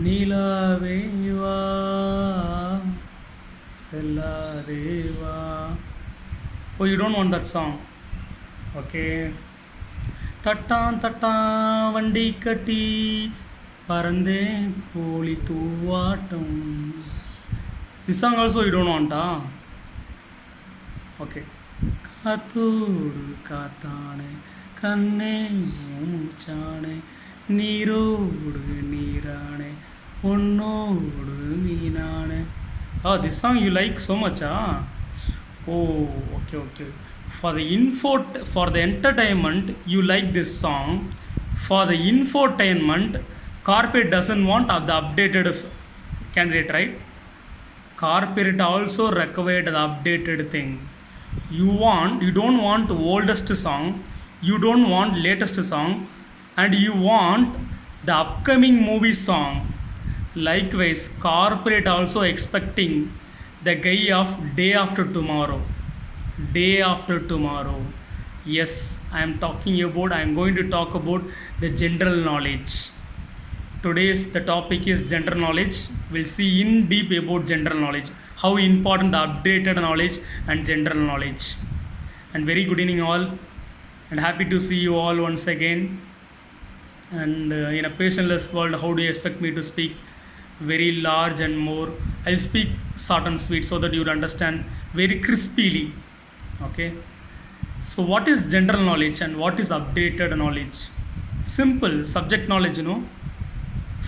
நிலாவேவா செல்லாதேவா. Oh, you don't want that song. Okay. தட்டான் தட்டான் வண்டி கட்டி பறந்தேன் கோழி தூவாட்டம். This song also you don't want, ah? Okay. காத்தோடு காத்தானே கண்ணே மூச்சானே நீரோடு நீரானே பொன்னோடு மீனானே. Oh, this song you like so much, ah? Oh, okay. For the entertainment, you like this song. For the infotainment, corporate doesn't want the updated candidate, right? Corporate also required the updated thing. You don't want oldest song, you don't want latest song, and you want the upcoming movie song. Likewise, corporate also expecting the guy of day after tomorrow. Yes, I am going to talk about the general knowledge. Today's the topic is general knowledge. We'll see in deep about general knowledge, how important the updated knowledge and general knowledge. And very good evening all, and happy to see you all once again. And in a patientless world, how do you expect me to speak very large and more? I'll speak short and sweet so that you'll understand very crispily. Okay, so what is general knowledge and what is updated knowledge? Simple subject knowledge,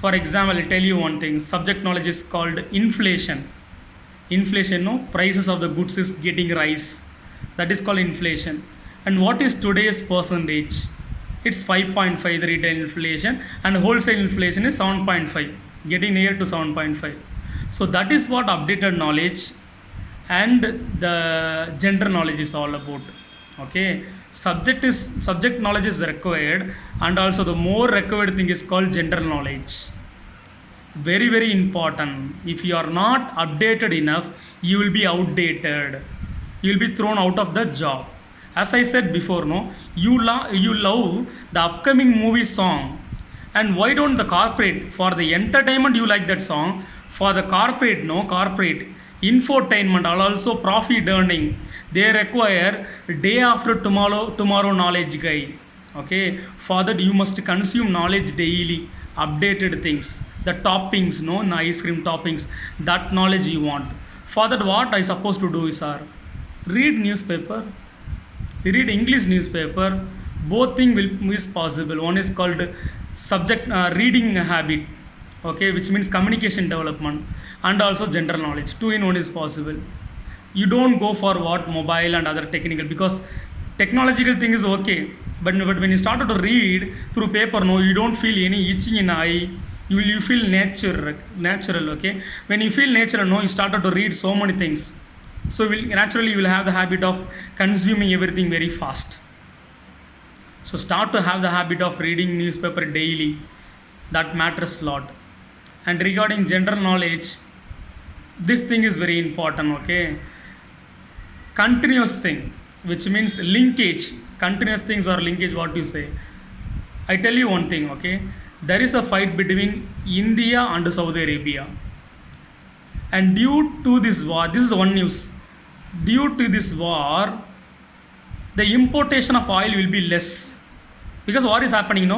For example, I'll tell you one thing. Subject knowledge is called inflation. Prices of the goods is getting rise. That is called inflation. And what is today's percentage? It's 5.5, the retail inflation, and wholesale inflation is 7.5, getting near to 7.5. So that is what updated knowledge and the general knowledge is all about. Okay, subject knowledge is required, and also the more required thing is called general knowledge. Very important. If you are not updated enough, you will be outdated, you will be thrown out of the job. As I said before, you love the upcoming movie song, and why don't the corporate, for the entertainment you like that song, for the corporate infotainment are also profit earning, they require day after tomorrow knowledge guy. Okay, for that you must consume knowledge daily, updated things, the toppings, the ice cream toppings, that knowledge you want. For that, what I supposed to do is read newspaper, read English newspaper. Both thing is possible. One is called subject reading habit, okay, which means communication development, and also general knowledge. 2 in 1 is possible. You don't go for what mobile and other technical, because technological thing is okay, but when you started to read through paper, you don't feel any itching in eye. You feel natural. Okay, when you feel natural, you started to read so many things, so naturally you will have the habit of consuming everything very fast. So start to have the habit of reading newspaper daily. That matters a lot. And regarding general knowledge, this thing is very important. Okay, continuous thing, which means linkage. Continuous things or linkage, what you say. I tell you one thing. Okay, there is a fight between India and Saudi Arabia, and due to this war, this is one news, due to this war, the importation of oil will be less, because what is happening,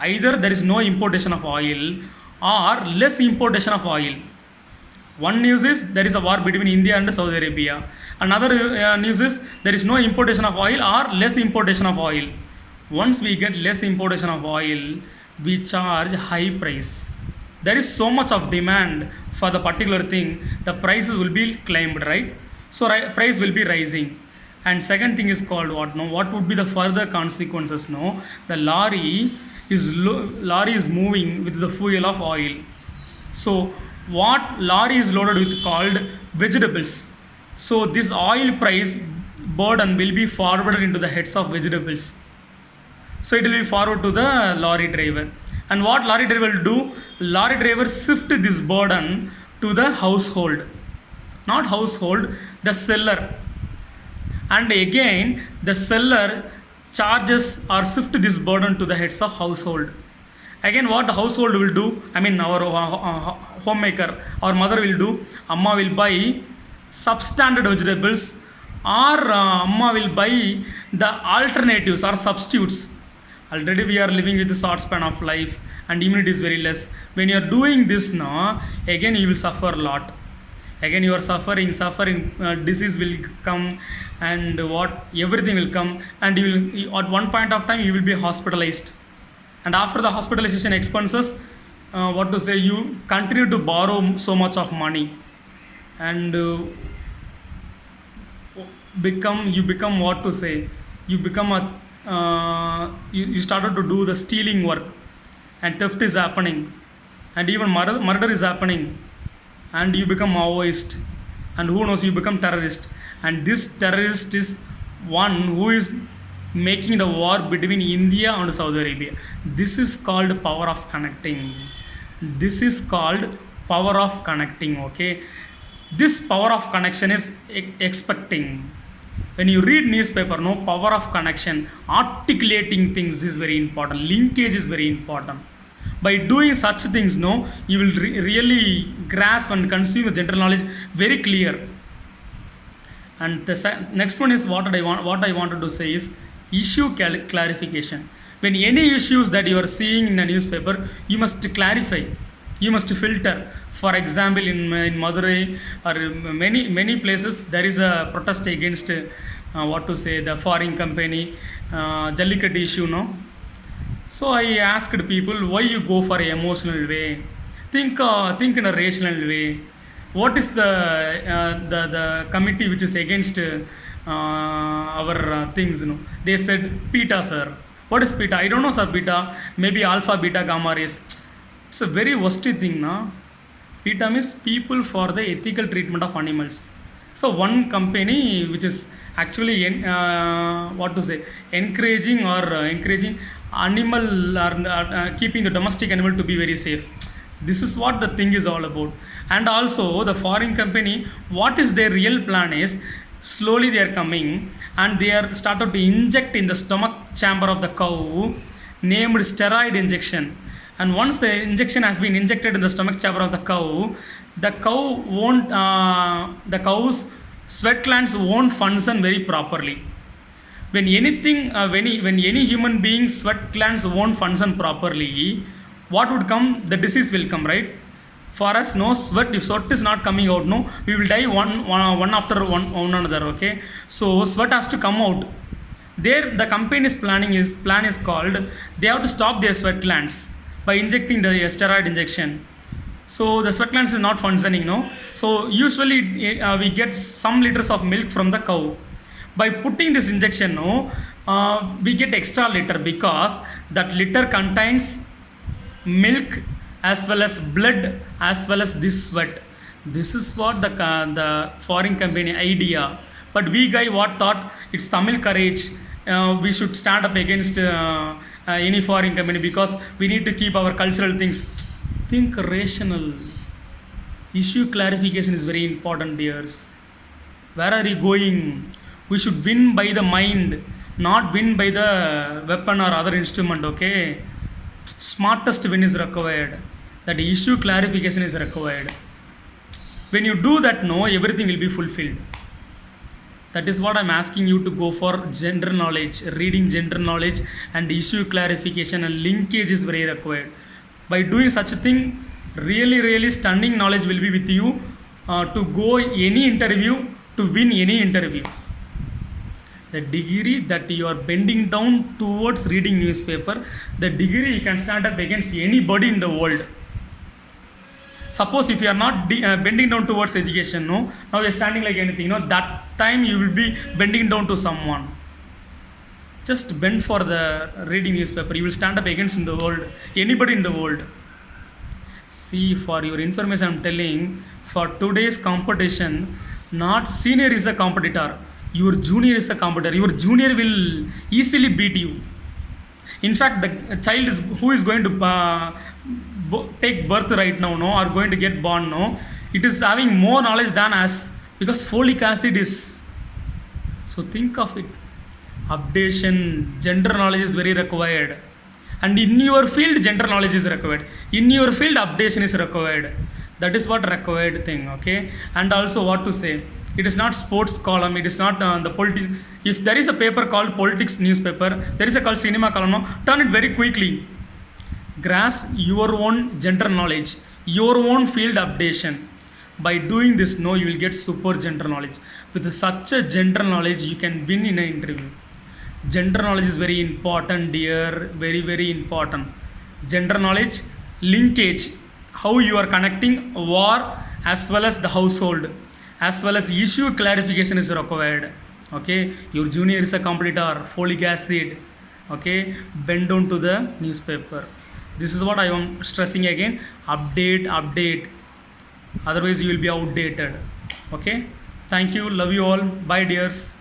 either there is no importation of oil or less importation of oil. One news is there is a war between India and Saudi Arabia. Another news is there is no importation of oil or less importation of oil. Once we get less importation of oil, we charge high price. There is so much of demand for the particular thing, the prices will be climbed, right? So price will be rising. And second thing is called what would be the further consequences? The lorry is moving with the fuel of oil. So what lorry is loaded with called vegetables. So this oil price burden will be forwarded into the heads of vegetables. So it will be forwarded to the lorry driver. And what lorry driver will do? Lorry driver shift this burden to the household. Not household, the seller. And again, the seller charges or shift this burden to the heads of household. Again, what the household will do, I mean, our homemaker, our mother will do, Amma will buy substandard vegetables, or Amma will buy the alternatives or substitutes. Already we are living with the short span of life and immunity is very less. When you are doing this now, again you will suffer a lot. Again you are suffering, disease will come, and what everything will come, and you will at one point of time you will be hospitalized, and after the hospitalization expenses, what to say, you continue to borrow so much of money, and become what to say, you become a you started to do the stealing work, and theft is happening, and even murder is happening, and you become Maoist, and who knows, you become terrorist, and this terrorist is one who is making the war between India and Saudi Arabia. This is called power of connecting. This is called power of connecting. Okay, this power of connection is expecting. When you read newspaper, no, power of connection, articulating things is very important. Linkage is very important. By doing such things, no, you will really grasp and consume the general knowledge very clear. And the next one is what I wanted to say is issue clarification. When any issues that you are seeing in a newspaper, you must clarify, you must filter. For example, in Madurai or many places, there is a protest against what to say, the foreign company Jallikattu issue, no. So I asked people, why you go for an emotional way? Think in a rational way. What is the committee which is against our things? You know? They said PETA, sir. What is PETA? I don't know, sir. PETA, maybe alpha, beta, gamma rays. It's a very worst thing, no? PETA means people for the ethical treatment of animals. So one company which is actually what to say, encouraging animal or keeping the domestic animal to be very safe. This is what the thing is all about. And also the foreign company, what is their real plan is, slowly they are coming and they are started to inject in the stomach chamber of the cow, named steroid injection. And once the injection has been injected in the stomach chamber of the cow's sweat glands won't function very properly. When anything, when any human being's sweat glands won't function properly, what would come? The disease will come, right? For us, no sweat. If sweat is not coming out, no, we will die one after one another. Okay, so sweat has to come out. There, the company's plan is called. They have to stop their sweat glands by injecting the steroid injection. So the sweat glands is not functioning, no. So usually we get some liters of milk from the cow. By putting this injection, no, we get extra liter because that liter contains milk as well as blood as well as this sweat. This is what the foreign company idea. But we guy what thought, it's Tamil courage. We should stand up against any foreign company because we need to keep our cultural things. Think rational. Issue clarification is very important, dears. Where are you going? We should win by the mind, not win by the weapon or other instrument, okay? Smartest win is required. That issue clarification is required. When you do that, no, everything will be fulfilled. That is what I'm asking you to go for. General knowledge, reading general knowledge and issue clarification and linkage is very required. By doing such a thing, really stunning knowledge will be with you to go any interview, to win any interview. The degree that you are bending down towards reading newspaper, the degree you can stand up against anybody in the world. Suppose if you are not bending down towards education, no, now you are standing like anything, no, that time you will be bending down to someone. Just bend for the reading newspaper, you will stand up against in the world, anybody in the world. See, for your information, I'm telling, for today's competition, not senior is a competitor, your junior is a competitor. Your junior will easily beat you. In fact, the child who is going to take birth right now, no, or going to get born, no, it is having more knowledge than us because folic acid is. So think of it. Updation, general knowledge is very required. and in your field general knowledge is required, in your field updation is required. That is what required thing, okay. And also what to say, it is not sports column, it is not the politics. If there is a paper called politics newspaper, there is a called cinema column, no? Turn it very quickly, grasp your own general knowledge, your own field updation. By doing this, no, you will get super general knowledge. With such a general knowledge, you can win in an interview. General knowledge is very important, dear, very, very important. General knowledge, linkage, how you are connecting war as well as the household, as well as issue clarification is required. Okay, your junior is a competitor, folic acid. Okay, bend down to the newspaper. This is what I am stressing again. Update. Otherwise, you will be outdated. Okay. Thank you. Love you all. Bye, dears.